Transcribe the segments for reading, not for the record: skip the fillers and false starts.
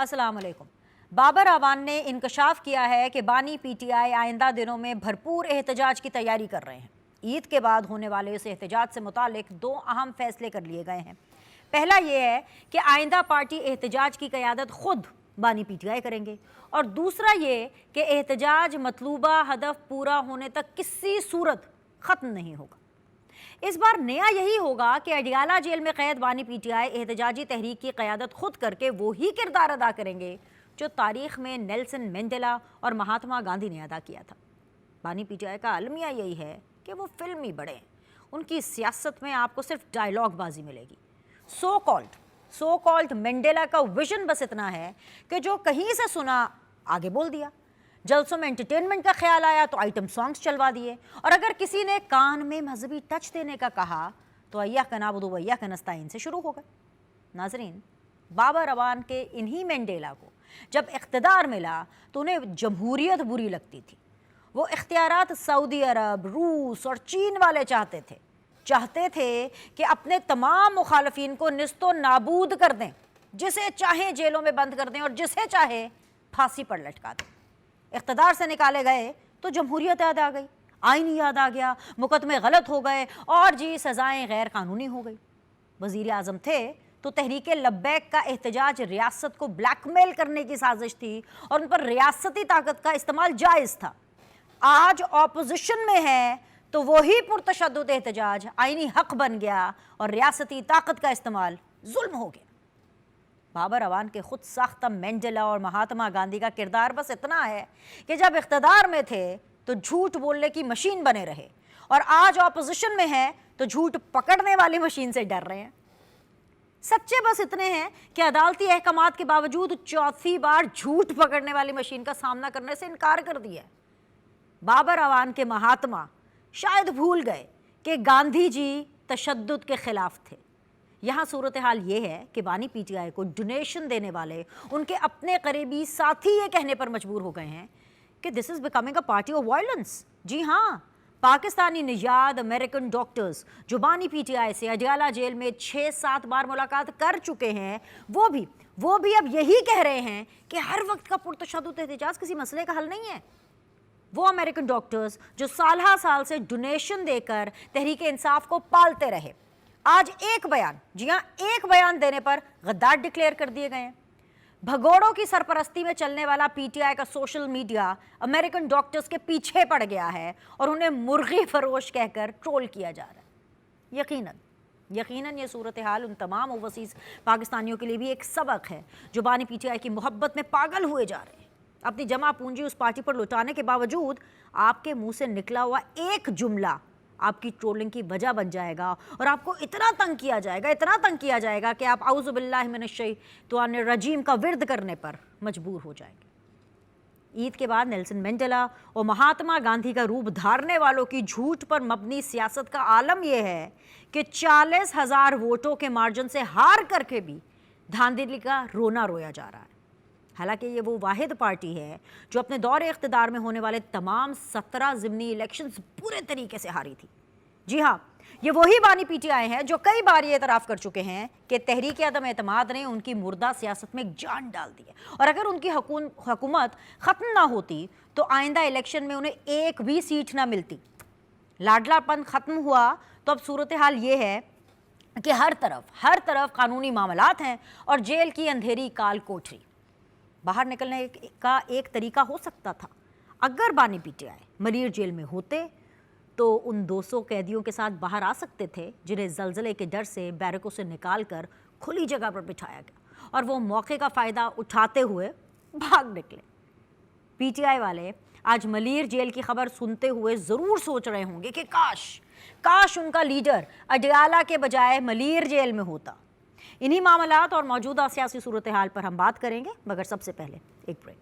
अस्सलाम वालेकुम। बाबर अवान ने इंकशाफ किया है कि बानी पीटीआई आइंदा दिनों में भरपूर एहतजाज की तैयारी कर रहे हैं। ईद के बाद होने वाले इस एहतजाज से मुतालिक दो अहम फैसले कर लिए गए हैं। पहला ये है कि आइंदा पार्टी एहतजाज की क़यादत खुद बानी पीटीआई करेंगे, और दूसरा ये कि एहतजाज मतलूबा हदफ पूरा होने तक किसी सूरत ख़त्म नहीं होगा। इस बार नया यही होगा कि अडियाला जेल में कैद बानी पीटीआई एहतजाजी तहरीक की क़यादत खुद करके वही किरदार अदा करेंगे जो तारीख़ में नेल्सन मंडेला और महात्मा गांधी ने अदा किया था। बानी पीटीआई का अलमिया यही है कि वो फिल्मी बड़े हैं। उनकी सियासत में आपको सिर्फ डायलॉग बाजी मिलेगी। सो कॉल्ड मंडेला का विजन बस इतना है कि जो कहीं से सुना आगे बोल दिया। जलसों में एंटरटेनमेंट का ख्याल आया तो आइटम सॉन्ग्स चलवा दिए, और अगर किसी ने कान में मजहबी टच देने का कहा तो अय्या का नाबुदु वय्या का नस्ताइन से शुरू हो गए। नाजरीन, बाबर अवान के इन्हीं मंडेला को जब इख्तिदार मिला तो उन्हें जमहूरियत बुरी लगती थी। वो इख्तियारात सऊदी अरब, रूस और चीन वाले चाहते थे कि अपने तमाम मुखालफिन को निस्तो नाबूद कर दें, जिसे चाहे जेलों में बंद कर दें और जिसे चाहे फांसी पर लटका दें। इख्तिदार से निकाले गए तो जमहूरियत याद आ गई, आइन याद आ गया, मुकदमे गलत हो गए और जी सज़ाएं गैर कानूनी हो गई। वज़ीर आज़म थे तो तहरीके लब्बैक का एहतजाज रियासत को ब्लैकमेल करने की साजिश थी और उन पर रियासती ताकत का इस्तेमाल जायज़ था। आज ऑपोजिशन में है तो वही पुरतशद्दुद एहतजाज आइनी हक बन गया और रियासती ताकत का इस्तेमाल जुल्म हो गया। बाबर अवान के खुद साख्ता मंडेला और महात्मा गांधी का किरदार बस इतना है कि जब इख्तिदार में थे तो झूठ बोलने की मशीन बने रहे, और आज ऑपोजिशन में है तो झूठ पकड़ने वाली मशीन से डर रहे हैं। सच्चे बस इतने हैं कि अदालती अहकामात के बावजूद चौथी बार झूठ पकड़ने वाली मशीन का सामना करने से इनकार कर दिया। बाबर अवान के महात्मा शायद भूल गए कि गांधी जी तशद्दुद के खिलाफ थे। यहाँ सूरत हाल ये है कि बानी पीटीआई को डोनेशन देने वाले उनके अपने करीबी साथी ये कहने पर मजबूर हो गए हैं कि this is becoming a party of violence. जी हाँ, पाकिस्तानी निजाद अमेरिकन डॉक्टर्स जो बानी पीटीआई से अडियाला जेल में 6-7 बार मुलाकात कर चुके हैं, वो भी अब यही कह रहे हैं कि हर वक्त का पुरतशद्दुद एहतजाज किसी मसले का हल नहीं है। वो अमेरिकन डॉक्टर्स जो साल से डोनेशन देकर तहरीक इंसाफ को पालते रहे, आज एक बयान, जी हाँ एक बयान देने पर गद्दार डिक्लेयर कर दिए गए हैं। भगोड़ों की सरपरस्ती में चलने वाला पीटीआई का सोशल मीडिया अमेरिकन डॉक्टर्स के पीछे पड़ गया है और उन्हें मुर्गी फरोश कहकर ट्रोल किया जा रहा है। यकीनन ये सूरत हाल उन तमाम ओवरसीज़ पाकिस्तानियों के लिए भी एक सबक है जो बानी पीटीआई की मोहब्बत में पागल हुए जा रहे हैं। अपनी जमा पूंजी उस पार्टी पर लुटाने के बावजूद आपके मुंह से निकला हुआ एक जुमला आपकी ट्रोलिंग की वजह बन जाएगा और आपको इतना तंग किया जाएगा कि आप औज़ु बिल्लाहि मिनश शैतानिर रजीम का विर्द करने पर मजबूर हो जाएंगे। ईद के बाद नेल्सन मंडेला और महात्मा गांधी का रूप धारने वालों की झूठ पर मबनी सियासत का आलम यह है कि 40,000 वोटों के मार्जिन से हार करके भी धांधली का रोना रोया जा रहा है। हालांकि ये वो वाहिद पार्टी है जो अपने दौरे इख्तिदार में होने वाले तमाम 17 ज़िमनी इलेक्शंस पूरे तरीके से हारी थी। जी हाँ, ये वही बानी पीटीआई हैं जो कई बार ये एतराफ़ कर चुके हैं कि तहरीक अदम एतमाद ने उनकी मुर्दा सियासत में जान डाल दी है, और अगर उनकी हुकूमत ख़त्म ना होती तो आइंदा इलेक्शन में उन्हें एक भी सीट ना मिलती। लाडलापन ख़त्म हुआ तो अब सूरत हाल ये है कि हर तरफ कानूनी मामलात हैं और जेल की अंधेरी काल कोठरी। बाहर निकलने का एक तरीका हो सकता था। अगर बानी पीटीआई मरीर जेल में होते तो उन 200 कैदियों के साथ बाहर आ सकते थे जिन्हें ज़लज़ले के डर से बैरकों से निकाल कर खुली जगह पर बिठाया गया, और वो मौके का फ़ायदा उठाते हुए भाग निकले। पीटीआई वाले आज मलीर जेल की खबर सुनते हुए ज़रूर सोच रहे होंगे कि काश उनका लीडर अडियाला के बजाय मलीर जेल में होता। इन्हीं मामलात और मौजूदा सियासी सूरत हाल पर हम बात करेंगे, मगर सबसे पहले एक ब्रेक।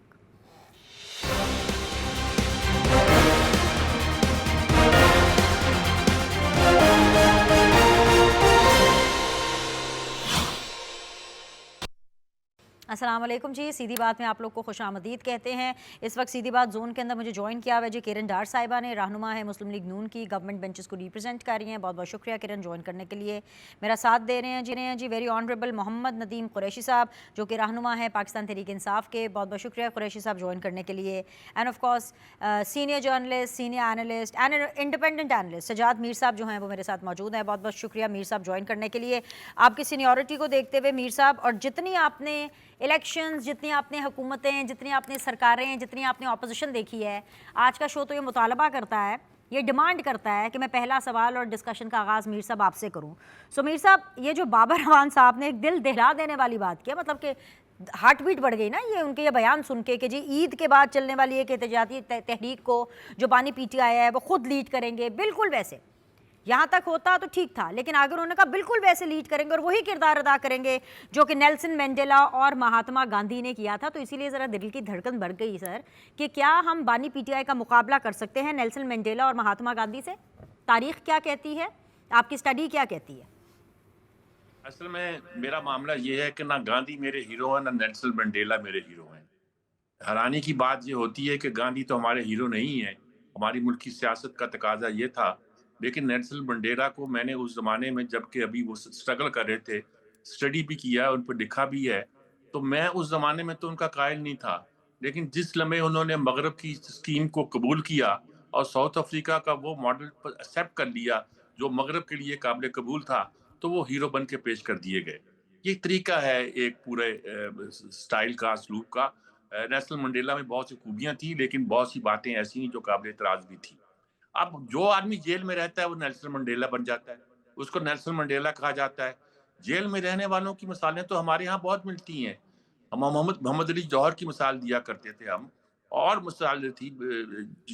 अस्सलाम वालेकुम जी, सीधी बात में आप लोग को खुशामदीद कहते हैं। इस वक्त सीधी बात जोन के अंदर मुझे ज्वाइन किया हुआ है जी किरण डार साहिबा ने, रहनुमा है मुस्लिम लीग नून की, गवर्नमेंट बेंचेस को रिप्रेजेंट कर रही हैं। बहुत बहुत शुक्रिया किरण ज्वाइन करने के लिए, मेरा साथ दे रहे हैं जी वेरी ऑनरेबल मोहम्मद नदीम कुरैशी साहब जो कि रहनुमा है पाकिस्तान तहरीक इंसाफ के। बहुत बहुत शुक्रिया कुरैशी साहब ज्वाइन करने के लिए। And of course senior journalist, senior analyst and independent analyst Sajjad Mir साहब जो हैं वो मेरे साथ मौजूद हैं। बहुत बहुत शुक्रिया मीर साहब ज्वाइन करने के लिए। आपकी सीनियरिटी को देखते हुए मीर साहब, और जितनी आपने इलेक्शंस, जितनी आपने हुकूमतें, जितनी आपने सरकारें, जितनी आपने ऑपोजिशन देखी है, आज का शो तो ये मुतालबा करता है, ये डिमांड करता है कि मैं पहला सवाल और डिस्कशन का आगाज़ मीर साहब आपसे करूं। सो मीर साहब, ये जो बाबर अवान साहब ने एक दिल दहला देने वाली बात किया, मतलब कि हार्ट बीट बढ़ गई ना ये उनके ये बयान सुन के कि जी ईद के बाद चलने वाली एक एहतजाजी तहरीक को जो बानी पीटीआई है वो खुद लीड करेंगे। बिल्कुल वैसे यहाँ तक होता तो ठीक था, लेकिन आगे उन्होंने कहा बिल्कुल वैसे लीड करेंगे और वही किरदार अदा करेंगे जो कि नेल्सन मंडेला और महात्मा गांधी ने किया था। तो इसीलिए ज़रा दिल की धड़कन बढ़ गई सर कि क्या हम बानी पीटीआई का मुकाबला कर सकते हैं नेल्सन मंडेला और महात्मा गांधी से? तारीख क्या कहती है, आपकी स्टडी क्या कहती है? असल में मेरा मामला ये है कि ना गांधी मेरे हीरो हैं, ना नेल्सन मंडेला मेरे हीरो हैं। हैरानी की बात ये होती है कि गांधी तो हमारे हीरो नहीं है, हमारी मुल्क की सियासत का तकाजा ये था। लेकिन नेल्सन मंडेला को मैंने उस जमाने में, जबकि अभी वो स्ट्रगल कर रहे थे, स्टडी भी किया, उन पर लिखा भी है। तो मैं उस जमाने में तो उनका कायल नहीं था, लेकिन जिस लम्हे उन्होंने मगरब की स्कीम को कबूल किया और साउथ अफ्रीका का वो मॉडल एक्सेप्ट कर लिया जो मगरब के लिए काबिल कबूल था, तो वो हीरो बन के पेश कर दिए गए। ये एक तरीका है एक पूरे स्टाइल का, सलूक का। नेल्सन मंडेला में बहुत सी खूबियां थी, लेकिन बहुत सी बातें ऐसी जो काबिल एतराज भी थी। अब जो आदमी जेल में रहता है वो नेल्सन मंडेला बन जाता है, उसको नेल्सन मंडेला कहा जाता है। जेल में रहने वालों की मिसालें तो हमारे यहाँ बहुत मिलती हैं। हम मोहम्मद मोहम्मद अली जौहर की मिसाल दिया करते थे हम, और मिसालें थी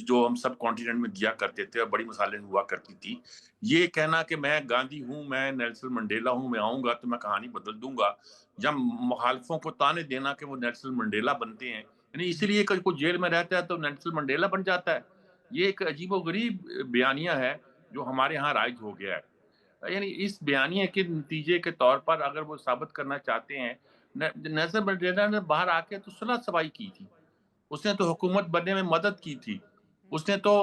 जो हम सब कॉन्टिनेंट में दिया करते थे और बड़ी मिसालें हुआ करती थी। ये कहना कि मैं गांधी हूँ, मैं नेल्सन मंडेला हूँ, मैं आऊंगा तो मैं कहानी बदल दूंगा, या मुखालफों को ताने देना कि वो नेल्सन मंडेला बनते हैं, यानी इसीलिए कोई जेल में रहता है तो नेल्सन मंडेला बन जाता है। ये एक अजीबोगरीब बयानिया है जो हमारे यहाँ राइज हो गया है। यानी इस बयानिए के नतीजे के तौर पर अगर वो साबित करना चाहते हैं, नेल्सन मंडेला ने बाहर आके तो सुलह सफाई की थी, उसने तो हुकूमत बनने में मदद की थी, उसने तो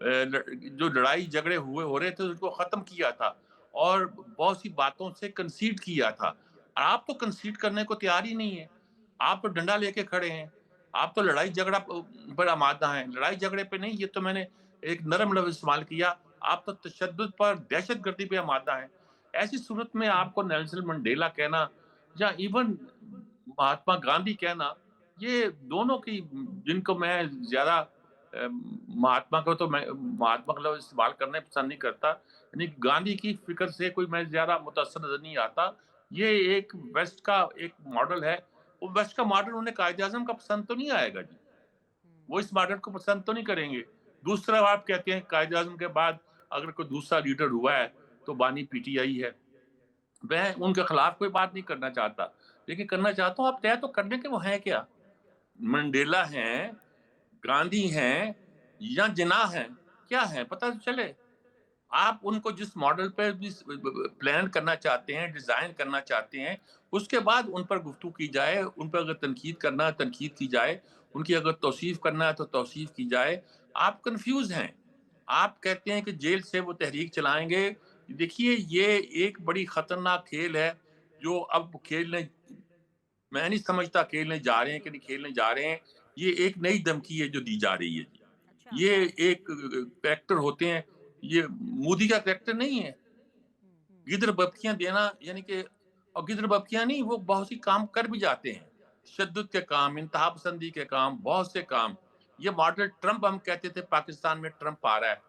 जो लड़ाई झगड़े हुए हो रहे थे उसको खत्म किया था और बहुत सी बातों से कंसीड किया था। आप तो कंसीड करने को तैयार ही नहीं है, आप तो डंडा लेके खड़े हैं, आप तो लड़ाई झगड़ा पर आमादा हैं। लड़ाई झगड़े पे नहीं, ये तो मैंने एक नरम लफ्ज इस्तेमाल किया, आप तो तशद्दुद पर, दहशतगर्दी पे आमादा हैं। ऐसी सूरत में आपको नेल्सन मंडेला कहना या इवन महात्मा गांधी कहना, ये दोनों की, जिनको मैं ज्यादा महात्मा को तो मैं महात्मा का लफ्ज इस्तेमाल करना पसंद नहीं करता, यानी गांधी की फिक्र से कोई मैं ज्यादा मुतासर नजर नहीं आता। ये एक वेस्ट का एक मॉडल है, वो वेस्ट का मॉडल उन्हें कायद आजम का पसंद तो नहीं आएगा जी, वो इस मॉडल को पसंद तो नहीं करेंगे। दूसरा, आप कहते हैं कायद आजम के बाद अगर कोई दूसरा लीडर हुआ है तो बानी पीटीआई है, मैं उनके खिलाफ कोई बात नहीं करना चाहता, लेकिन करना चाहता हूँ आप तय तो करने के वो हैं क्या। मंडेला हैं, गांधी हैं, या जिन्ना हैं, क्या है पता तो चले। आप उनको जिस मॉडल पे भी प्लान करना चाहते हैं, डिजाइन करना चाहते हैं, उसके बाद उन पर गुफ्तगू की जाए, उन पर अगर तनकीद करना है तनकीद की जाए, उनकी अगर तौसीफ करना है तो तौसीफ की जाए। आप कंफ्यूज हैं, आप कहते हैं कि जेल से वो तहरीक चलाएंगे। देखिए, ये एक बड़ी खतरनाक खेल है जो अब खेलने, मैं नहीं समझता खेलने जा रहे हैं कि नहीं खेलने जा रहे हैं। ये एक नई धमकी है जो दी जा रही है जी। अच्छा। ये एक कैरेक्टर होते हैं, ये मोदी का कैरेक्टर नहीं है। गिदर बप्तियां देना, यानी कि, और गिदर बप्तियां नहीं, वो बहुत सी काम कर भी जाते हैं, तशद्दुद के काम, इंतहा पसंदी के काम, बहुत से काम। ये मॉडल ट्रंप, हम कहते थे पाकिस्तान में ट्रंप आ रहा है,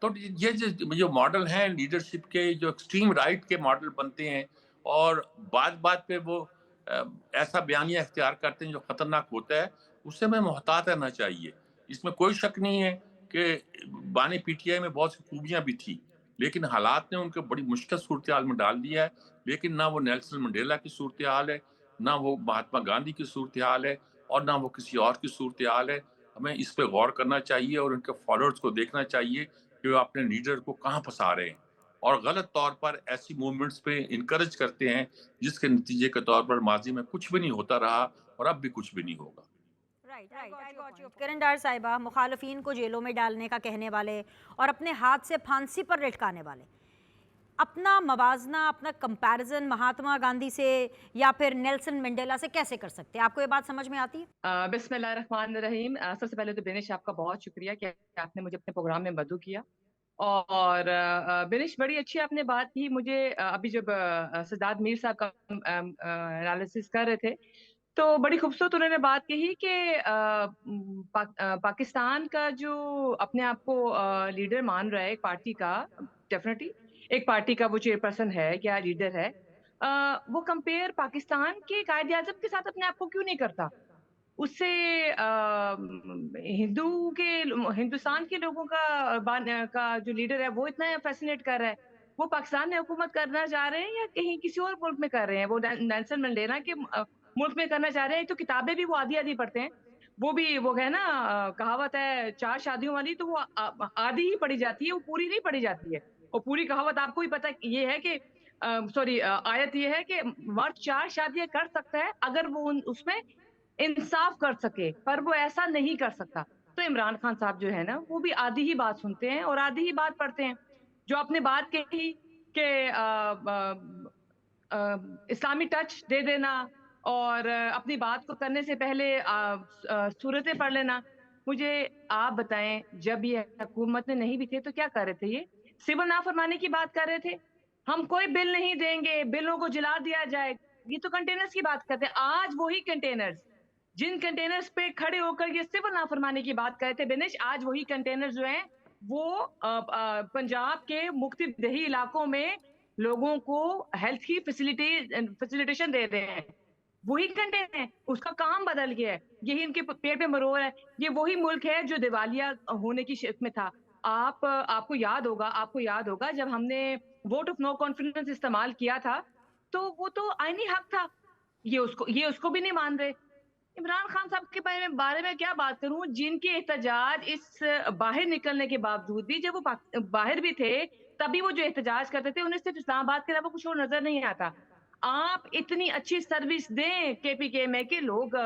तो ये जो मॉडल हैं लीडरशिप के, जो एक्सट्रीम राइट के मॉडल बनते हैं, और बात बात पे वो अ, ऐसा बयानिया इख्तियार करते हैं जो खतरनाक होता है, उससे हमें मोहतात रहना चाहिए। इसमें कोई शक नहीं है कि बानी पीटीआई में बहुत सी खूबियां भी थी, लेकिन हालात ने उनको बड़ी मुश्किल सूरत हाल में डाल दिया है। लेकिन ना वो नेल्सन मंडेला की सूरत हाल है, ना वो महात्मा गांधी की सूरत हाल है, और ना वो किसी और की सूरत हाल है। हमें इस पे गौर करना चाहिए और उनके फॉलोअर्स को देखना चाहिए कि वो अपने लीडर को कहाँ फंसा रहे हैं, और गलत तौर पर ऐसी मूवमेंट्स पे इनकरेज करते हैं जिसके नतीजे के तौर पर माजी में कुछ भी नहीं होता रहा और अब भी कुछ भी नहीं होगा। किरण डार साहिबा, मुखालफिन को जेलों में डालने का कहने वाले और अपने हाथ से फांसी पर लटकाने वाले अपना मवाजना, अपना कंपैरिजन महात्मा गांधी से या फिर नेल्सन मंडेला से कैसे कर सकते हैं? आपको ये बात समझ में आती है? बिस्मिल्लाहिर्रहमानिर्रहीम। सबसे पहले तो बिनिश आपका बहुत शुक्रिया कि आपने मुझे अपने प्रोग्राम में मदऊ किया। और बिनिश, बड़ी अच्छी आपने बात की। मुझे अभी जब सज्जाद मीर साहब का एनालिसिस कर रहे थे तो बड़ी खूबसूरत उन्होंने बात कही कि पाकिस्तान का जो अपने आप को लीडर मान रहा है एक पार्टी का, डेफिनेटली एक पार्टी का वो चेयरपर्सन है या लीडर है, वो कंपेयर पाकिस्तान के कायद आजम के साथ अपने आप को क्यों नहीं करता? उससे हिंदुस्तान के लोगों का जो लीडर है वो इतना फैसिनेट कर रहा है। वो पाकिस्तान में हुकूमत करना चाह रहे हैं या कहीं किसी और मुल्क में कर रहे हैं? वो नेल्सन मंडेला के मुल्क में करना चाह रहे हैं। तो किताबें भी वो आधी आधी पढ़ते हैं। वो भी वो है ना, कहावत है 4 शादियों वाली, तो वो आधी ही पढ़ी जाती है, वो पूरी नहीं पढ़ी जाती है। और पूरी कहावत आपको ही पता ये है कि सॉरी, आयत ये है कि मर्द 4 शादियां कर सकता है अगर वो उसमें इंसाफ कर सके, पर वो ऐसा नहीं कर सकता। तो इमरान खान साहब जो है ना, वो भी आधी ही बात सुनते हैं और आधी ही बात पढ़ते हैं। जो आपने बात कही कि इस्लामी टच दे देना और अपनी बात को करने से पहले सूरतें पढ़ लेना। मुझे आप बताएं, जब ये हुकूमत में नहीं भी थे तो क्या कर रहे थे? ये सिविल नाफरमानी की बात कर रहे थे। हम कोई बिल नहीं देंगे, बिलों को जला दिया जाए, ये तो कंटेनर्स की बात करते हैं। आज वही कंटेनर्स, जिन कंटेनर्स पे खड़े होकर ये सिविल नाफरमानी की बात कर रहे थे बिनिश, आज वही कंटेनर्स जो हैं वो पंजाब के मुख्तलिफ दही इलाकों में लोगों को हेल्थ की फैसिलिटेशन दे रहे हैं। वही कंटेनर है, उसका काम बदल गया है। यही इनके पेट पे मरोड़ है। ये वही मुल्क है जो दिवालिया होने की शिक में था। आपको याद होगा जब हमने वोट ऑफ नो कॉन्फिडेंस इस्तेमाल किया था तो वो तो आईनी हक था। ये उसको भी नहीं मान रहे। इमरान खान साहब के बारे में क्या बात करूं, जिनके एहतजाज इस बाहर निकलने के बावजूद भी, जब वो बाहर भी थे तभी वो जो एहतजाज करते थे उन्हें सिर्फ इस्लामाबाद के अलावा कुछ और नजर नहीं आता। आप इतनी अच्छी सर्विस दें केपीके में कि लोग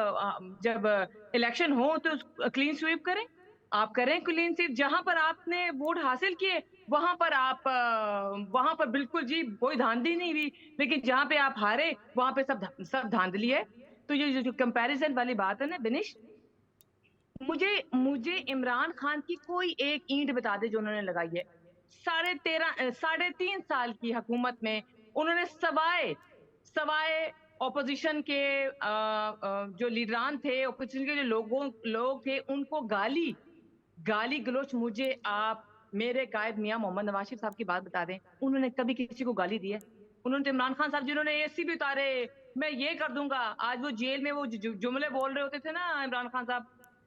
जब इलेक्शन हो तो क्लीन स्वीप करें। आप करें क्लीन स्वीप। जहां पर आपने वोट हासिल किए वहां पर बिल्कुल जी कोई धांधली नहीं हुई, लेकिन जहां पे आप हारे वहां पे सब धांधली है। तो ये जो कंपैरिजन वाली बात है ना बिनिश, मुझे इमरान खान की कोई एक ईंट बता दे जो उन्होंने लगाई है। 3.5 साल की हुकूमत में उन्होंने सवाए ऑपोजिशन के जो लीडरान थे, ऑपोजिशन के जो लोग थे, उनको गाली गलोच। मुझे आप मेरे कायद मियां मोहम्मद नवाज शरीफ साहब की बात बता दें, उन्होंने कभी किसी को गाली दी है? उन्होंने तो इमरान खान साहब जिन्होंने एसी भी उतारे, मैं ये कर दूंगा, आज वो जेल में वो जुमले बोल रहे होते थे ना इमरान खान साहब,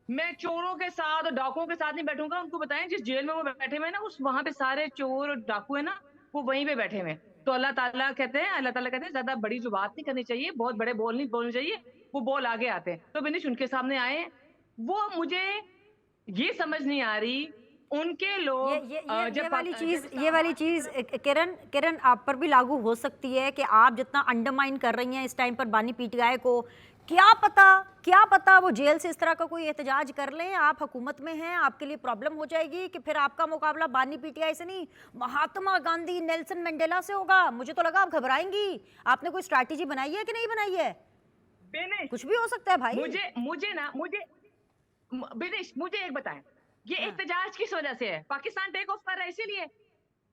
मैं चोरों के साथ और डाकुओं के साथ नहीं बैठूंगा। उनको बताएं जिस जेल में वो बैठे हुए हैं ना, उस वहां पे सारे चोर और डाकू है ना, वो वहीं पे बैठे हुए हैं। तो अल्लाह ताला कहते हैं ज्यादा बड़ी जो बात नहीं करनी चाहिए, बहुत बड़े बोल नहीं बोलने चाहिए, वो बोल आगे आते हैं। तो बिनिश उनके सामने आए हैं। वो मुझे ये समझ नहीं आ रही उनके लोग ये वाली चीज किरण आप पर भी लागू हो सकती है कि आप जितना अंडरमाइन कर रही हैं इस टाइम पर बानी पीटीआई को, क्या पता वो जेल से इस तरह का कोई एहतजाज कर लें, आप हुकूमत में हैं, आपके लिए प्रॉब्लम हो जाएगी कि फिर आपका मुकाबला बानी पीटीआई से नहीं महात्मा गांधी नेल्सन मंडेला से होगा। मुझे तो लगा आप घबराएंगी। आपने कोई स्ट्रैटेजी बनाई है कि नहीं बनाई है? कुछ भी हो सकता है भाई। मुझे एक बताएं, ये एहतजाज किस वजह से है? पाकिस्तान टेक ऑफ कर रहा है इसीलिए?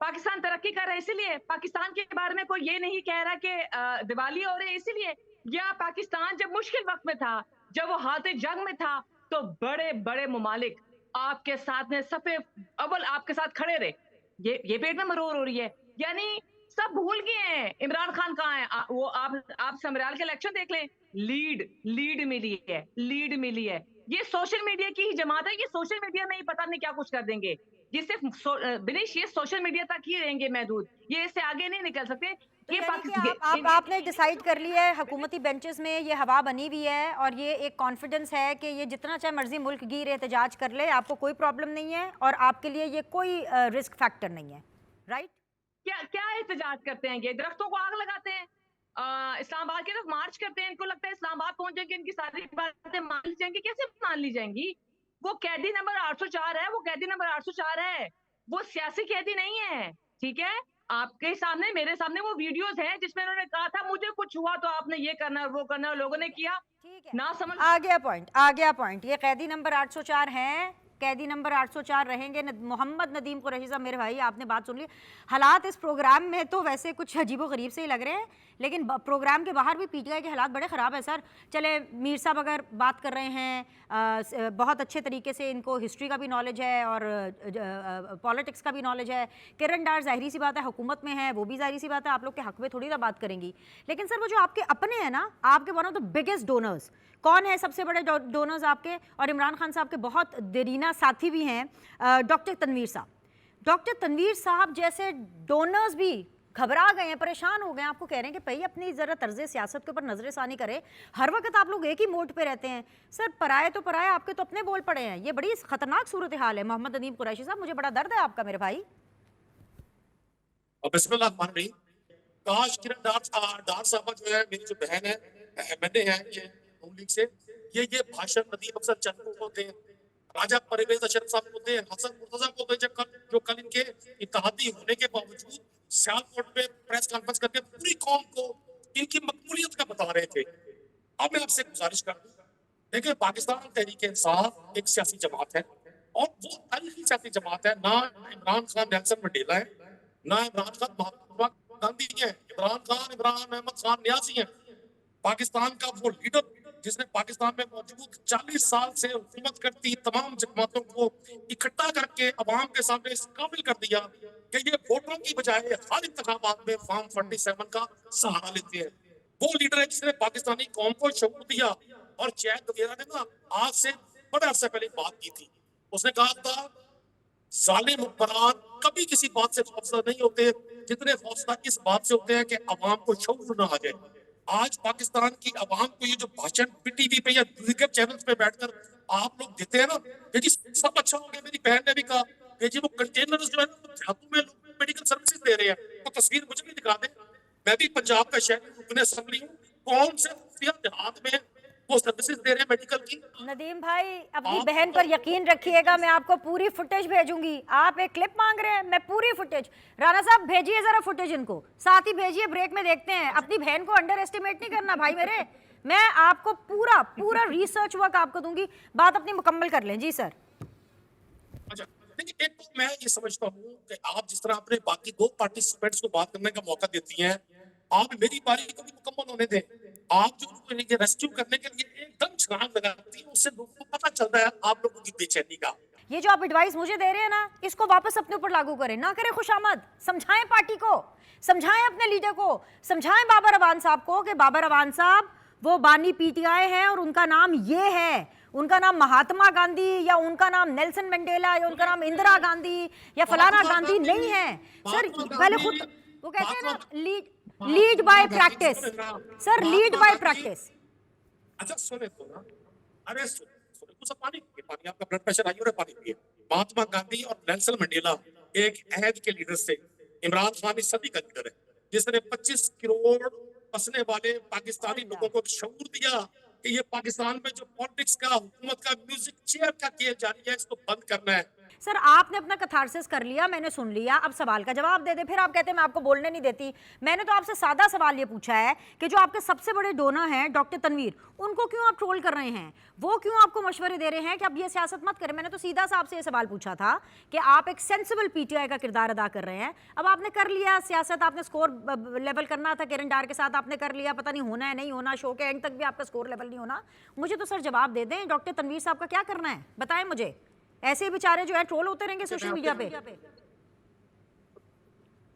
पाकिस्तान तरक्की कर रहा है इसीलिए? पाकिस्तान के बारे में कोई ये नहीं कह रहा कि दिवाली हो रही है इसीलिए? या पाकिस्तान जब मुश्किल वक्त में था, जब वो हालत जंग में था, तो बड़े बड़े मुमालिक आपके साथ में सफे अव्वल आपके साथ खड़े रहे? ये पेट में मरोड़ हो रही है। यानी सब भूल गए हैं इमरान खान कहाँ है। वो आप समराल के इलेक्शन देख लें, लीड मिली है। ये सोशल मीडिया की ही जमात है। ये सोशल मीडिया में ही पता नहीं क्या कुछ कर देंगे। ये सिर्फ बिनिश ये सोशल मीडिया तक ही रहेंगे महदूद, ये इससे आगे नहीं निकल सकते। ये आपने डिसाइड कर लिया है, हुकूमती बेंचेस में ये हवा बनी हुई है और ये एक कॉन्फिडेंस है कि ये जितना चाहे मर्जी मुल्क गिर एहतजाज कर ले, आपको कोई प्रॉब्लम नहीं है और आपके लिए ये कोई रिस्क फैक्टर नहीं है, राइट? क्या एहतजाज करते हैं? ये दरख्तों को आग लगाते हैं, इस्लामाबाद की तरफ मार्च करते हैं, इनको लगता है इस्लामाबाद पहुंच जाएंगे, इनकी सारी बातें मान ली जाएंगी। कैसे मान ली जाएंगी? वो कैदी नंबर 804 है, वो कैदी नंबर 804 है, वो सियासी कैदी नहीं है। ठीक है, आपके सामने, मेरे सामने वो वीडियोस हैं जिसमें उन्होंने कहा था मुझे कुछ हुआ तो आपने ये करना है वो करना है, लोगों ने किया। ठीक है, ना समझ आ गया पॉइंट, आ गया पॉइंट। ये कैदी नंबर 804 हैं, कैदी नंबर 804 रहेंगे। मोहम्मद नदीम कुरैशी साहब, मेरे भाई, आपने बात सुन ली। हालात इस प्रोग्राम में तो वैसे कुछ अजीबोगरीब से ही लग रहे हैं, लेकिन प्रोग्राम के बाहर भी पीटीआई के हालात बड़े ख़राब है सर। चले, मीर साहब अगर बात कर रहे हैं, बहुत अच्छे तरीके से इनको हिस्ट्री का भी नॉलेज है और पॉलिटिक्स का भी नॉलेज है। किरण डार, ज़ाहिरी सी बात है हुकूमत में है, वो भी ज़ाहिरी सी बात है आप लोग के हक में थोड़ी ना बात करेंगी। लेकिन सर वो जो आपके अपने हैं ना, आपके one of the biggest donors, कौन है सबसे बड़े डोनर्स आपके? और इमरान खान साहब के बहुत देरीना साथी भी हैं, डॉक्टर तनवीर साहब। डॉक्टर तनवीर साहब जैसे डोनर्स भी घबरा गए हैं, परेशान हो गए हैं। आपको कह रहे हैं कि भाई अपनी ज़रा तर्ज सियासत के ऊपर नजरसानी करें। हर वक्त आप लोग एक ही मोड पे रहते हैं। सर पराए तो पराए, आपके तो अपने बोल पड़े हैं। ये बड़ी खतरनाक सूरत हाल है। मोहम्मद नदीम कुरैशी साहब, मुझे बड़ा दर्द है आपका मेरे भाई। बिस्मिल्लाह मान रही, काश किरण डार साहबा जो है, मेरी जो बहन है, मैंने है ये नून लीग से, ये भाषण नदीम अफजल चंद को दें, राजा परवेज अशरफ साहब को दें, हसन मुर्तजा को दें, जो कल इनके इत्तेहादी होने के बावजूद सियालकोट में प्रेस कॉन्फ्रेंस करके पूरी कौम को इनकी मकबूलियत का बता रहे थे। अब मैं आपसे गुजारिश कर दूं, देखिए पाकिस्तान तहरीक इंसाफ एक सियासी जमात है और वो तारीखी सियासी जमात है। ना इमरान खान नेल्सन मंडेला है, ना इमरान खान महात्मा गांधी है, इमरान अहमद खान न्याजी है। पाकिस्तान का वो लीडर जिसने पाकिस्तान में मौजूद 40 साल से हुकूमत करती तमाम जमातों को इकट्ठा करके अवाम के सामने इस काबिल कर दिया कि ये वोटों की बजाय हर इंतखाबात में फॉर्म 47 का सहारा लेते हैं। वो लीडर है जिसने पाकिस्तानी कौम को शऊर दिया। और जैद वगैरह ने ना आज से बड़े अरसे पहले बात की थी, उसने कहा था जालिम हुक्मरान कभी किसी बात से खौफजदा नहीं होते जितने खौफजदा इस बात से होते हैं कि अवाम को शऊर न आ जाए। आज पाकिस्तान की अवाम को ये जो भाषण टीवी पे या दीगर चैनल्स पे बैठकर आप लोग देते हैं ना, ये जी सब अच्छा हो गया। मेरी बहन ने भी कहा कि जी वो कंटेनर्स जो है ना देहातों में लोग मेडिकल सर्विसेज दे रहे हैं, तो तस्वीर मुझे भी दिखा दे। मैं भी पंजाब का शहरी रुकने असेंबली हूँ, कौन से देहात में वो सर्विसेज दे रहे हैं मेडिकल की। नदीम भाई, अपनी बहन पर यकीन रखिएगा, मैं आपको पूरी फुटेज भेजूंगी। आप एक क्लिप मांग रहे हैं, मैं पूरी फुटेज। राणा साहब भेजिए जरा फुटेज इनको, साथ ही भेजिए, ब्रेक में देखते हैं। अपनी बहन को अंडर एस्टिमेट नहीं करना भाई मेरे। मैं आपको पूरा पूरा रिसर्च वर्क आपको दूंगी। बात अपनी मुकम्मल कर लें। जी सर। अच्छा देखिए, एक तो मैं ये समझता हूँ कि आप जिस तरह अपने बाकी दो पार्टिसिपेंट्स को बात करने का मौका देती हैं, आप मेरी बारी को भी मुकम्मल होने दें। आप जो रेस्क्यू करने के लिए एकदम छलांग लगाती हैं, उससे लोगों को पता चलता है आप लोगों की बेचैनी का। ये जो आप एडवाइस मुझे दे रहे हैं ना, इसको वापस अपने ऊपर लागू करें, ना करें खुशामद। समझाएं पार्टी को, समझाएं अपने लीडर को, समझाएं बाबर अवान साहब को कि बाबर अवान साहब वो बानी पीटीआई हैं और उनका नाम ये है। उनका नाम महात्मा गांधी या उनका नाम नेल्सन मंडेला या उनका नाम इंदिरा गांधी या फलाना गांधी नहीं है सर। पहले खुद वो कहते हैं ना, lead by practice. Sir lead by practice. अच्छा सुने तो ना, अरे सुने कुछ पानी पिए, पानी आपका ब्लड प्रेशर हाई हो रहा है, पानी पिए। महात्मा गांधी और नेल्सन मंडेला एक अहद के लीडर से। इमरान खान इस सदी का लीडर है जिसने 25 करोड़ बसने वाले पाकिस्तानी लोगों को शऊर दिया कि ये पाकिस्तान में जो पॉलिटिक्स का, हुकूमत का, म्यूजिक चेयर का खेल जारी है, इसको बंद करना है। सर आपने अपना कथारसिस कर लिया, मैंने सुन लिया, अब सवाल का जवाब दे दे। फिर आप कहते हैं मैं आपको बोलने नहीं देती। मैंने तो आपसे सादा सवाल ये पूछा है कि जो आपके सबसे बड़े डोनर हैं डॉक्टर तनवीर, उनको क्यों आप ट्रोल कर रहे हैं? वो क्यों आपको मशवरे दे रहे हैं कि अब ये सियासत मत करें? मैंने तो सीधा सा आपसे ये सवाल पूछा था कि आप एक सेंसिबल पीटीआई का किरदार अदा कर रहे हैं। अब आपने कर लिया सियासत, आपने स्कोर लेवल करना था किरण डार के साथ, आपने कर लिया। पता नहीं होना है नहीं होना, शो के एंड तक भी आपका स्कोर लेवल नहीं होना। मुझे तो सर जवाब दे दें, डॉक्टर तनवीर साहब का क्या करना है बताएं मुझे। ऐसे बेचारे जो है ट्रोल होते रहेंगे सोशल मीडिया पे।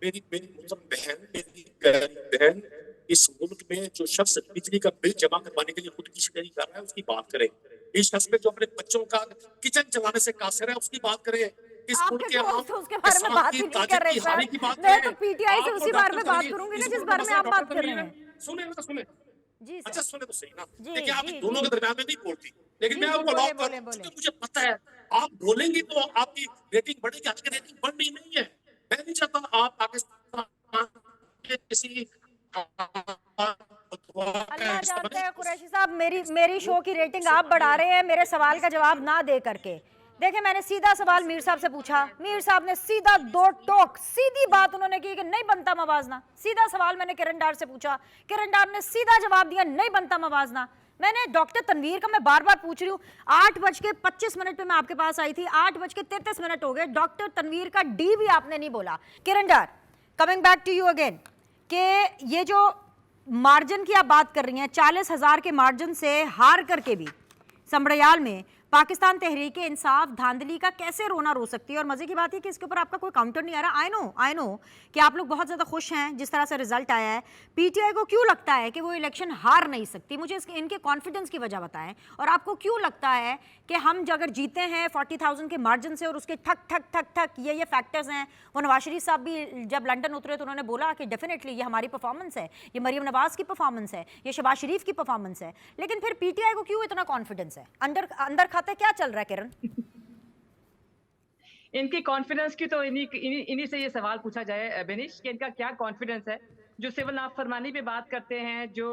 मेरी बहन इस मुल्क में जो शख्स बिजली का बिल जमा करवाने के लिए खुदकुशी कर रहा है उसकी बात करें। इस शख्स पे जो अपने बच्चों का किचन चलाने से कासिर है उसकी बात करें। इस मुल्क के उसके बारे में बात ही नहीं कर रहे सर। मैं तो पीटीआई से उसी बारे में बात करूंगी ना जिस बारे में आप बात कर रहे हैं। सुने ना, सुने जी सर। अच्छा सुने तो सही ना। जी, देखिए आप जी, दोनों जी। के दरमियान में नहीं बोलती, लेकिन मैं जी, आपको बोले, लॉक बोले, कर बोले। मुझे पता है आप बोलेंगी तो आपकी रेटिंग बढ़ेगी। आपकी रेटिंग बढ़नी नहीं है। मैं नहीं चाहता आप पाकिस्तान के किसी अल्लाह जानते हैं कुरैशी साहब, मेरी शो की रेटिंग आप बढ़ा रहे हैं मेरे सवाल का जवाब ना दे करके। देखिए, मैंने सीधा सवाल मीर साहब से पूछा, मीर साहब ने सीधा दो टोक सीधी बात उन्होंने की कि नहीं बनता मवाजना। सीधा सवाल मैंने किरण डार से पूछा, किरण डार ने सीधा जवाब दिया नहीं बनता मवाजना। मैंने डॉक्टर तनवीर का मैं बार बार पूछ रही हूँ, 8:25 पे मैं आपके पास आई थी, 8:33 हो गए, डॉक्टर तनवीर का डी भी आपने नहीं बोला। Kiran Dar, coming back to you again, कि ये जो मार्जिन की आप बात कर रही हैं, 40,000 के मार्जिन से हार करके भी समड़याल में पाकिस्तान तहरीक इंसाफ धांधली का कैसे रोना रो सकती है। और मजे की बात है कि इसके ऊपर आपका कोई काउंटर नहीं आ रहा। आई नो कि आप लोग बहुत ज्यादा खुश हैं जिस तरह से रिजल्ट आया है। पीटीआई को क्यों लगता है कि वो इलेक्शन हार नहीं सकती? मुझे इनके कॉन्फिडेंस की वजह बताएं। और आपको क्यों लगता है कि हम अगर जीते हैं 40,000 के मार्जिन से और उसके ठक ठक ठक ठक ये फैक्टर्स हैं। वो नवाज शरीफ साहब भी जब लंदन उतरे तो उन्होंने बोला कि डेफिनेटली ये हमारी परफॉर्मेंस है, ये मरीम नवाज की परफॉर्मेंस है, ये शहबाज शरीफ की परफॉर्मेंस है। लेकिन फिर पीटीआई को क्यों इतना कॉन्फिडेंस है? अंदर खाते क्या चल रहा है किरण? इनकी कॉन्फिडेंस की तो इन्हीं से ये सवाल पूछा जाए बेनिश, कि इनका क्या कॉन्फिडेंस है जो सिविल नाफरमानी पे बात करते हैं, जो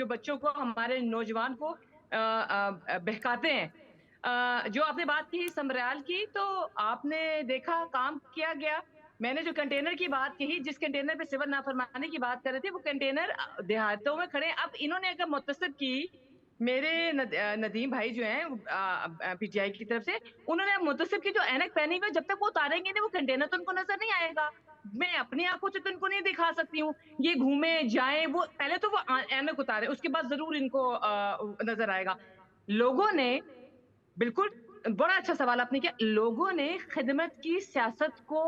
बच्चों को, हमारे नौजवान को बहकाते हैं। जो आपने बात की समरयाल की, तो आपने देखा काम किया गया। मैंने जो कंटेनर की बात कही, जिस कंटेनर पे सिविल नाफरमानी की बात कर रहे थे, वो कंटेनर देहातों में खड़े। अब इन्होंने अगर मुत्तसिब की, मेरे नदीम भाई जो हैं पीटीआई की तरफ से, उन्होंने मुत्तसिब की जो ऐनक पहनी हुई, जब तक वो उतारेंगे नहीं वो कंटेनर तो उनको नजर नहीं आएगा। मैं अपनी आंखों से तो उनको नहीं दिखा सकती हूँ। ये घूमे जाए, वो पहले तो वो ऐनक उतारे, उसके बाद जरूर इनको नजर आएगा। लोगों ने, बिल्कुल बड़ा अच्छा सवाल आपने किया, लोगों ने खिदमत की सियासत को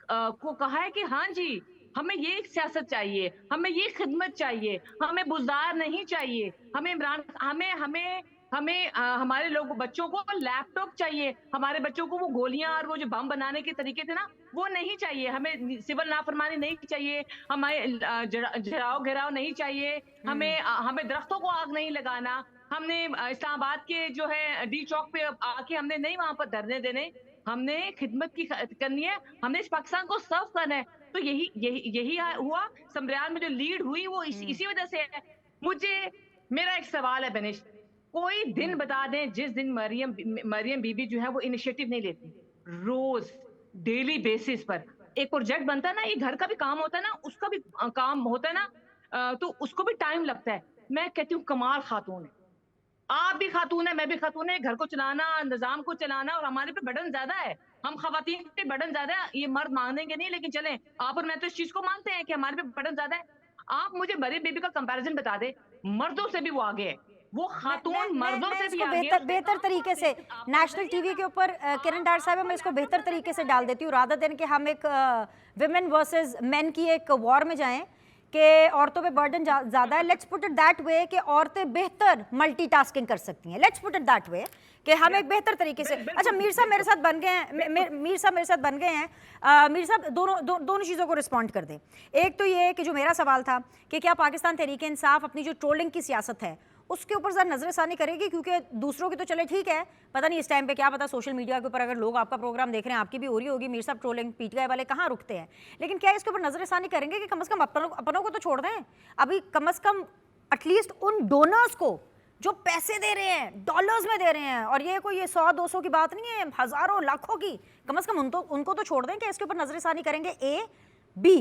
कहा है कि हाँ जी, हमें ये सियासत चाहिए, हमें ये खिदमत चाहिए, हमें बुज़दार नहीं चाहिए, हमें इमरान, हमें हमारे बच्चों को लैपटॉप चाहिए, हमारे बच्चों को वो गोलियां और वो जो बम बनाने के तरीके थे ना, वो नहीं चाहिए, हमें सिविल नाफरमानी नहीं चाहिए, हमें जराव घेराव नहीं चाहिए, हमें दरख्तों को आग नहीं लगाना, हमने इस्लामाबाद के जो है डी चौक पे आके हमने नहीं वहां पर धरने देने, हमने खिदमत करनी है, हमने इस पाकिस्तान को सर्व करना है। तो यही हुआ। समरयाल में जो लीड हुई वो इसी वजह से है। मेरा एक सवाल है बेनिश, कोई दिन बता दें जिस दिन मरियम बीबी जो है वो इनिशिएटिव नहीं लेती। रोज डेली बेसिस पर एक प्रोजेक्ट बनता है ना, ये घर का भी काम होता है ना, उसका भी काम होता है ना, तो उसको भी टाइम लगता है। मैं कहती हूँ कमाल खातून है, आप भी खातून है, मैं भी खातून है। घर को चलाना, निजाम को चलाना, और हमारे पे बर्डन ज्यादा है, हम खवातीन पे बर्डन ज्यादा है। ये मर्द मांगेंगे नहीं, लेकिन चलें, आप और मैं तो इस चीज को मानते हैं कि हमारे पे बर्डन ज्यादा है। आप मुझे मरियम बीबी का कंपैरिजन बता दे, मर्दों से भी वो आगे है, वो खातून मर्दों से भी आगे है। बेहतर तरीके से नेशनल टीवी के ऊपर किरण डार साहब, मैं इसको बेहतर तरीके से डाल देती हूँ, रादर देन कि हम एक विमेन वर्सेस मेन की एक वॉर में जाएं कि औरतों पे बर्डन ज़्यादा है। Let's put it that way कि औरतें बेहतर मल्टीटास्किंग कर सकती हैं। Let's put it that way कि हम एक बेहतर तरीके से। अच्छा, मीर साहब मेरे साथ बन गए हैं, मीर साहब मेरे साथ बन गए हैं। मीर साहब दोनों चीज़ों को रिस्पॉन्ड कर दें। एक तो ये कि जो मेरा सवाल था कि क्या पाकिस्तान तहरीक इंसाफ अपनी जो ट्रोलिंग की सियासत है उसके ऊपर ज़रा नज़रसानी करेगी, क्योंकि दूसरों की तो चले ठीक है, पता नहीं इस टाइम पे क्या पता सोशल मीडिया के ऊपर अगर लोग आपका प्रोग्राम देख रहे हैं, आपकी भी हो रही होगी, मीर साहब ट्रोलिंग पीटीआई वाले कहाँ रुकते हैं, लेकिन क्या इसके ऊपर नज़रसानी करेंगे कि कम से कम अपनों को तो छोड़ दें? अभी कम से कम एटलीस्ट उन डोनर्स को जो पैसे दे रहे हैं, डॉलर्स में दे रहे हैं, और ये कोई 100-200 की बात नहीं है, हज़ारों लाखों की, कम से कम उनको तो छोड़ दें कि इसके ऊपर नज़रसानी करेंगे? ए बी,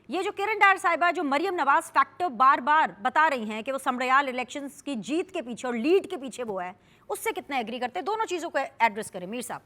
ये जो किरण डार साहिबा जो मरियम नवाज फैक्टर बार बार बता रही हैं कि वो समरयाल इलेक्शंस की जीत के पीछे और लीड के पीछे वो है, उससे कितना एग्री करते हैं? दोनों चीज़ों को एड्रेस करें मीर साहब।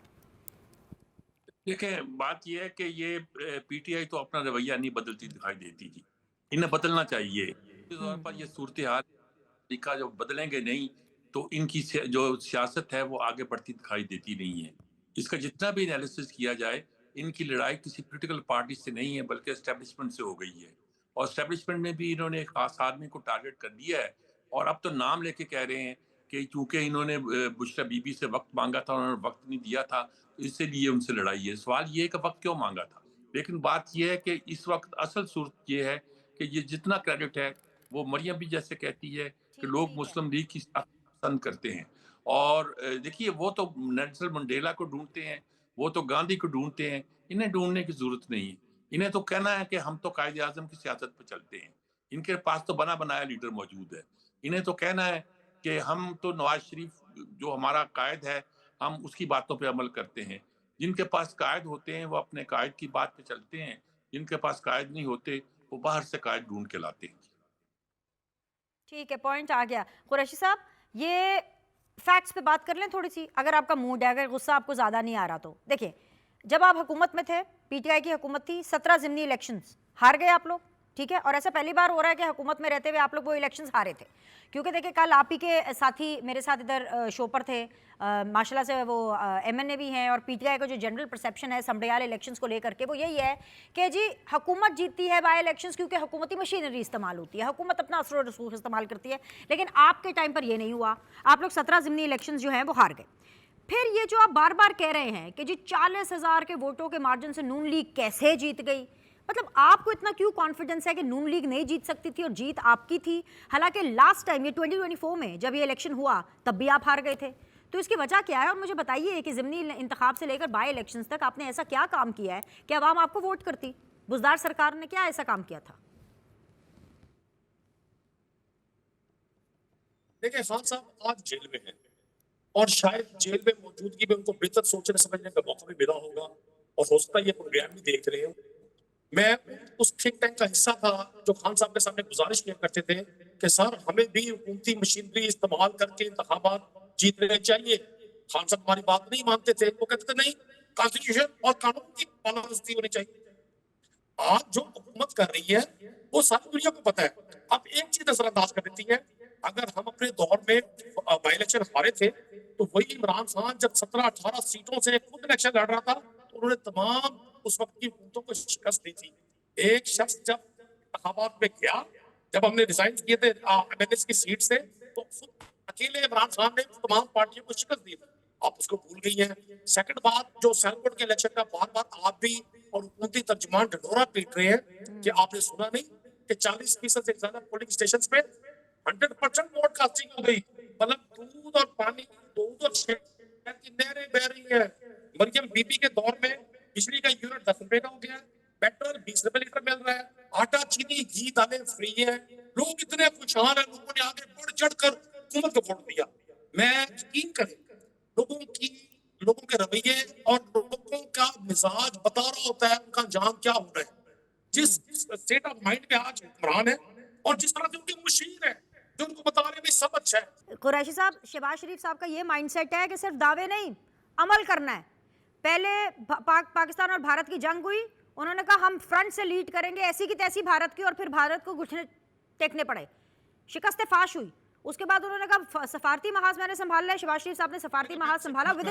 देखिए, बात यह है कि ये पीटीआई तो अपना रवैया नहीं बदलती दिखाई देती जी, इन्हें बदलना चाहिए। इस तौर पर ये सूरत हाल तरीका जो बदलेंगे नहीं तो इनकी जो सियासत है वो आगे बढ़ती दिखाई देती नहीं है। इसका जितना भी एनालिसिस किया जाए, इनकी लड़ाई किसी पॉलिटिकल पार्टी से नहीं है बल्कि एस्टेब्लिशमेंट से हो गई है, और एस्टेब्लिशमेंट में भी इन्होंने एक खास आदमी को टारगेट कर दिया है, और अब तो नाम लेके कह रहे हैं कि चूंकि इन्होंने बुशरा बीबी से वक्त मांगा था, उन्होंने वक्त नहीं दिया था, तो इसलिए उनसे लड़ाई है। सवाल ये है कि वक्त क्यों मांगा था, लेकिन बात यह है कि इस वक्त असल सूरत ये है कि ये जितना क्रेडिट है वो मरियम भी जैसे कहती है कि लोग मुस्लिम लीग की पसंद करते हैं, और देखिए वो तो नेल्सन मंडेला को ढूंढते हैं, वो तो गांधी को ढूंढते हैं, इन्हें ढूंढने की जरूरत नहीं है। इन्हें तो कहना है कि हम तो कायदे आजम की सियासत पे चलते हैं। इनके पास तो बना बनाया लीडर मौजूद है। इन्हें तो कहना है कि हम तो नवाज शरीफ जो हमारा कायद है, हम उसकी बातों पे अमल करते हैं। जिनके पास कायद होते हैं वो अपने कायद की बात पे चलते हैं, जिनके पास कायद नहीं होते वो बाहर से कायद ढूंढ के लाते हैं। ठीक है, पॉइंट आ गया। कुरैशी साहब, ये फैक्ट्स पे बात कर लें थोड़ी सी, अगर आपका मूड है, अगर गुस्सा आपको ज़्यादा नहीं आ रहा तो। देखिए, जब आप हुकूमत में थे, पीटीआई की हुकूमत थी, 17 ज़िमनी इलेक्शंस हार गए आप लोग, ठीक है। और ऐसा पहली बार हो रहा है कि हुकूमत में रहते हुए आप लोग वो इलेक्शंस हारे थे। क्योंकि देखिए, कल आप ही के साथी मेरे साथ इधर शो पर थे, माशाल्लाह से वो एमएनए भी हैं, और पीटीआई का जो जनरल परसेप्शन है समडियाल इलेक्शंस को लेकर के वो यही है कि जी हुकूमत जीतती है बाई इलेक्शंस क्योंकि हुकूमती मशीनरी इस्तेमाल होती है, हुकूमत अपना असर और रसूख इस्तेमाल करती है। लेकिन आपके टाइम पर ये नहीं हुआ, आप लोग 17 ज़िमनी इलेक्शंस जो हैं वो हार गए। फिर ये जो आप बार बार कह रहे हैं कि जी 40,000 के वोटों के मार्जिन से नून लीग कैसे जीत गई, मतलब आपको इतना क्यों कॉन्फिडेंस है कि नून लीग नहीं जीत सकती थी और जीत आपकी थी? हालांकि लास्ट टाइम ये 2024 में जब ये इलेक्शन हुआ तब भी आप हार गए थे। तो इसकी वजह क्या है? और मुझे बताइए कि ज़िमनी इंतखाब से लेकर बाई इलेक्शंस तक आपने ऐसा क्या काम किया है कि अवाम आपको वोट करती? बुज़दार सरकार ने क्या ऐसा काम किया था? देखिए, खान साहब आज जेल में हैं और शायद जेल में मौजूदगी में उनको बेहतर सोचने समझने का मौका भी मिला होगा और हो सकता है ये प्रोग्राम भी देख रहे हो। मैं उस थिंक टैंक का हिस्सा था जो खान साहब के सामने गुजारिश किया करते थे कि सर हमें भी हुकूमती मशीनरी इस्तेमाल करके इंतखाबात जीतने चाहिए। खान साहब हमारी बात नहीं मानते थे, वो कहते थे नहीं, कॉन्स्टिट्यूशन और कानून की पाबंदी होनी चाहिए। आज जो हुकूमत कर रही है वो सारी दुनिया को पता है। अब एक चीज नजरअंदाज कर देती है, अगर हम अपने दौर में बाई इलेक्शन हारे थे तो वही इमरान खान जब 17-18 सीटों से खुद इलेक्शन लड़ रहा था तो उन्होंने तमाम उस वक्त की हुकूमतों को शिकस्त दी थी। एक शख्स जब इंतखाबात में गया, जब हमने रिजाइन किए थे एमएनएस की सीट से, तो खुद अकेले इमरान खान ने तमाम पार्टियों को शिकस्त दी थी। आप उसको भूल गई हैं। सेकंड बात, जो सैलकोट के इलेक्शन का बार बार आप भी और हुकूमती तर्जुमान ढिंढोरा पीट रहे हैं कि आपने सुना नहीं कि 40% से ज्यादा पोलिंग स्टेशन पे 100% वोट कास्टिंग हो गई। मतलब दूध और पानी, दूध और शहद की नहरें बह रही है। मरियम बीबी के दौर में बिजली का यूनिट 10 रुपए का हो गया, पेट्रोल 20 रुपए लीटर मिल रहा है, आटा चीनी घी दालें फ्री है। लोग इतने खुशहाल हैं, लोगों ने आगे बढ़ चढ़ कर हुकूमत को वोट दिया। मैं यकीन करें, लोगों के रवैये और लोगों का मिजाज बता रहा होता है उनका अंजाम क्या हो रहा है। जिस स्टेट ऑफ माइंड में आज इमरान है और जिस तरह से उनके मुशीर है जो उनको बता रहे हैं भाई सब अच्छा है। कुरैशी साहब, शहबाज शरीफ साहब का ये माइंडसेट है कि सिर्फ दावे नहीं, अमल करना है। पहले पाकिस्तान और भारत की जंग हुई, उन्होंने कहा हम फ्रंट से लीड करेंगे ऐसी की तैसी भारत की, और फिर भारत को घुटने टेकने पड़े, शिकस्त फाश हुई। उसके बाद उन्होंने कहा सफारती महाज मैंने संभालना है। शहबाज शरीफ साहब ने सफारती महाज संभाला विद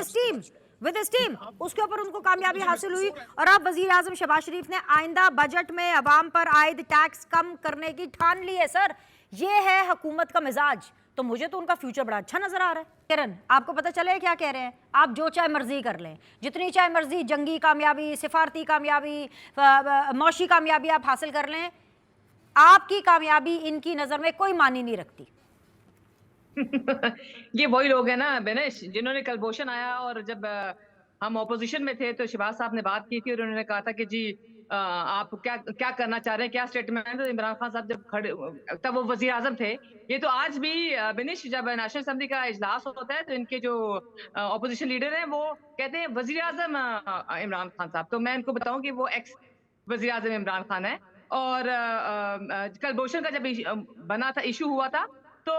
हिज टीम, उसके ऊपर उनको कामयाबी हासिल हुई। और अब वजीर आजम शहबाज शरीफ ने आइंदा बजट में अवाम पर आयद टैक्स कम करने की ठान ली है। सर, ये है हुकूमत का मिजाज, तो मुझे तो उनका फ्यूचर बड़ा अच्छा नजर आ रहा है। किरण, आपको पता चले क्या कह रहे हैं? आप जो चाहे मर्जी कर लें, जितनी चाहे मर्जी जंगी कामयाबी, सिफारती कामयाबी, मौशी कामयाबी आप हासिल कर लें, आपकी कामयाबी इनकी नजर में कोई मानी नहीं रखती। ये वही लोग हैं ना बेनेश, जिन्होंने कलभूषण आया और जब हम ऑपोजिशन में थे तो शहबाज साहब ने बात की थी और उन्होंने कहा था कि जी आप क्या क्या करना चाह रहे हैं, क्या स्टेटमेंट है। तो इमरान खान साहब जब खड़े, तब वो वजीर आजम थे। ये तो आज भी बेनिश, जब नेशनल असेंबली का इजलास होता है तो इनके जो ऑपोजिशन लीडर हैं वो कहते हैं वजीर आजम इमरान खान साहब। तो मैं इनको बताऊं कि वो एक्स वजीर आजम इमरान खान है। और कलभूषण का जब बना था, इशू हुआ था, तो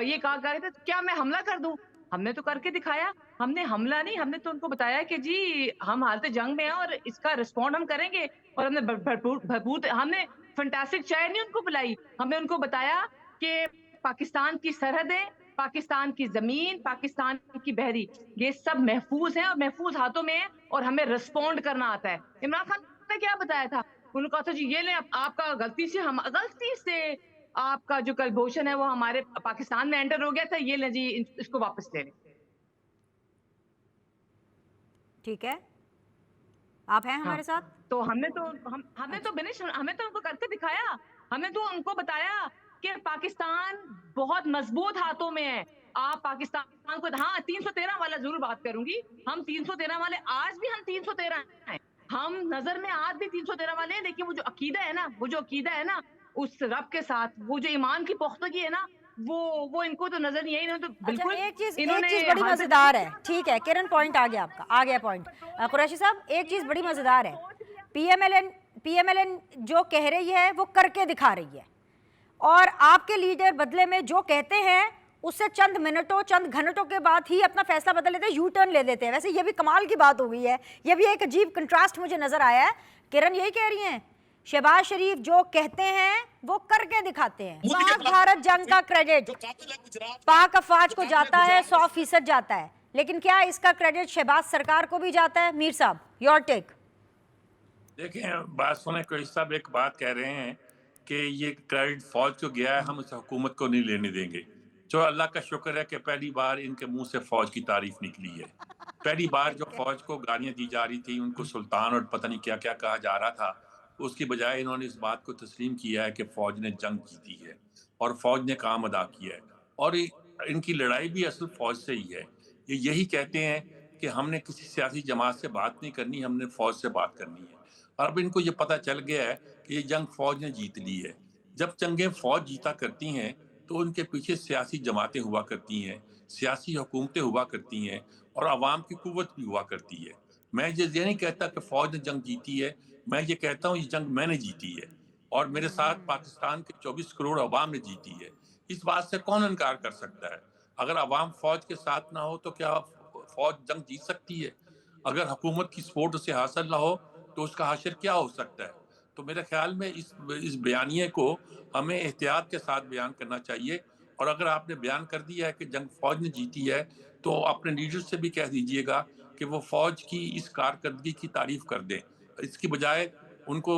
ये कहा जा रहा था क्या मैं हमला कर दूं? हमने तो करके दिखाया। हमने हमला नहीं, हमने तो उनको बताया कि जी हम हालत जंग में हैं और इसका रिस्पॉन्ड हम करेंगे। और हमने भरपूर हमने फंटास्टिक चाय नहीं उनको पिलाई, हमने उनको बताया कि पाकिस्तान की सरहदें, पाकिस्तान की जमीन, पाकिस्तान की बहरी, ये सब महफूज है और महफूज हाथों में है और हमें रिस्पॉन्ड करना आता है। इमरान खान ने क्या बताया था? उन्होंने कहा था जी ये ले, आपका गलती से आपका जो कलभूषण है वो हमारे पाकिस्तान में एंटर हो गया था, ये ले जी इसको वापस ले लें। ठीक है, आप हैं हमारे साथ। तो हमने तो बिनिश, हमें तो उनको करके दिखाया। हमने तो उनको बताया कि पाकिस्तान बहुत मजबूत हाथों में है। आप पाकिस्तान को, हाँ 313 वाला जरूर बात करूंगी, हम 313 वाले, आज भी हम 313 हैं। हम नजर में आज भी 313 वाले हैं, लेकिन वो जो अकीदा है ना, उस रब के साथ वो जो ईमान की पुख्तगी है ना, वो इनको तो नजर नहीं आई। इन्होंने तो अच्छा, बिल्कुल एक चीज इन्होंने बड़ी हाथ- मजेदार है। ठीक है किरण, पॉइंट आ गया आपका, आ गया पॉइंट। कुरैशी साहब, एक चीज बड़ी मजेदार है, पीएमएलएन जो कह रही है वो करके दिखा रही है, और आपके लीडर बदले में जो कहते हैं उससे चंद मिनटों चंद घंटों के बाद ही अपना फैसला बदल लेते हैं, यू टर्न ले लेते हैं। वैसे ये भी कमाल की बात हो गई है, ये भी एक अजीब कंट्रास्ट मुझे नजर आया है। किरण यही कह रही हैं, शहबाज शरीफ जो कहते हैं वो करके दिखाते हैं। मोदी के पाक खिलाफ भारत जंग का क्रेडिट जो कातिल है गुजरात पाक अफवाज को जो जाता कातिल है, गुजरात 100% जाता है, लेकिन क्या इसका क्रेडिट शहबाज सरकार को भी जाता है? मीर साहब, योर टेक। देखें, बात सुने, कोई साहब एक बात कह रहे हैं कि ये क्रेडिट फौज को गया है, हम इस हुकूमत को नहीं लेने देंगे। जो अल्लाह का शुक्र है कि पहली बार इनके मुंह से फौज की तारीफ निकली है। पहली बार जो फौज को गालियां दी जा रही थी, उनको सुल्तान और पता नहीं क्या क्या कहा जा रहा था, उसकी बजाय इन्होंने इस बात को तस्लीम किया है कि फौज ने जंग जीती है और फौज ने काम अदा किया है, और इनकी लड़ाई भी असल फौज से ही है। ये यही कहते हैं कि हमने किसी सियासी जमात से बात नहीं करनी, हमने फौज से बात करनी है। और अब इनको ये पता चल गया है कि ये जंग फौज ने जीत ली है। जब जंगें फौज जीता करती हैं तो उनके पीछे सियासी जमातें हुआ करती हैं, सियासी हुकूमतें हुआ करती हैं, और आवाम की कुव्वत भी हुआ करती है। मैं ये नहीं कहता कि फौज ने जंग जीती है, मैं ये कहता हूँ ये जंग मैंने जीती है, और मेरे साथ पाकिस्तान के 24 करोड़ अवाम ने जीती है। इस बात से कौन इनकार कर सकता है? अगर अवाम फौज के साथ ना हो तो क्या फौज जंग जीत सकती है? अगर हुकूमत की सपोर्ट उसे हासिल ना हो तो उसका हाशिर क्या हो सकता है? तो मेरे ख्याल में इस बयानिए को हमें एहतियात के साथ बयान करना चाहिए, और अगर आपने बयान कर दिया है कि जंग फौज ने जीती है, तो अपने लीडर से भी कह दीजिएगा कि वो फौज की इस कारकर्दगी की तारीफ कर दें। इसकी बजाय उनको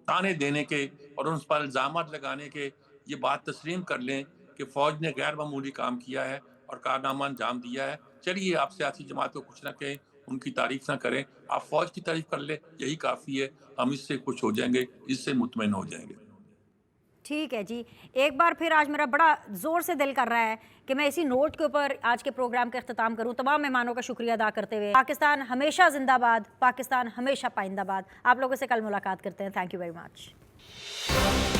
ताने देने के और उन पर इल्ज़ाम लगाने के, ये बात तस्लीम कर लें कि फौज ने गैर मामूली काम किया है और कारनामा अंजाम दिया है। चलिए, आप सियासी जमात को कुछ ना कहें, उनकी तारीफ ना करें, आप फौज की तारीफ कर ले, यही काफ़ी है। हम इससे खुश हो जाएंगे, इससे मुतमईन हो जाएंगे। ठीक है जी, एक बार फिर आज मेरा बड़ा ज़ोर से दिल कर रहा है कि मैं इसी नोट के ऊपर आज के प्रोग्राम का अख्ताम करूं, तमाम मेहमानों का शुक्रिया अदा करते हुए। पाकिस्तान हमेशा जिंदाबाद, पाकिस्तान हमेशा पाइंदाबाद। आप लोगों से कल मुलाकात करते हैं। Thank you very much.